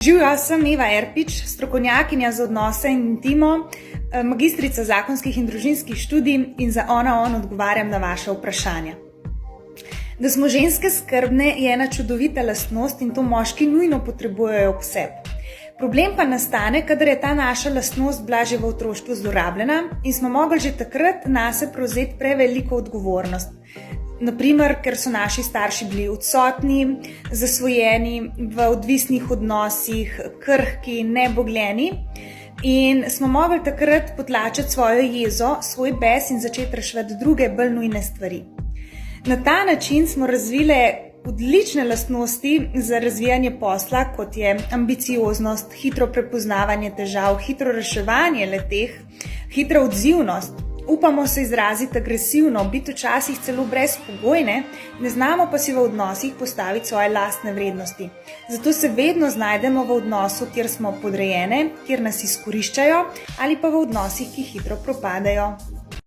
Živjo, sem Eva Erpič, strokovnjakinja za odnose in intimo, magistrica zakonskih in družinskih študij in za Ona odgovarjam na vaše vprašanja. Da smo ženske skrbne je ena čudovita lastnost in to moški nujno potrebujejo ob sebi. Problem pa nastane, kadar je ta naša lastnost bila že v otroštvu zlorabljena in smo mogli že takrat nase prevzeti preveliko odgovornost. Naprimer, ker so naši starši bili odsotni, zasvojeni, v odvisnih odnosih, krhki, nebogljeni in smo mogli takrat potlačiti svojo jezo, svoj bes in začeti reševati druge, bolj nujne stvari. Na ta način smo razvile odlične lastnosti za razvijanje posla, kot je ambicioznost, hitro prepoznavanje težav, hitro reševanje le-teh, hitra odzivnost. Upamo se izraziti agresivno, biti včasih celo brezpogojne, ne znamo pa si v odnosih postaviti svoje lastne vrednosti. Zato se vedno znajdemo v odnosu, kjer smo podrejene, kjer nas izkoriščajo ali pa v odnosih, ki hitro propadajo.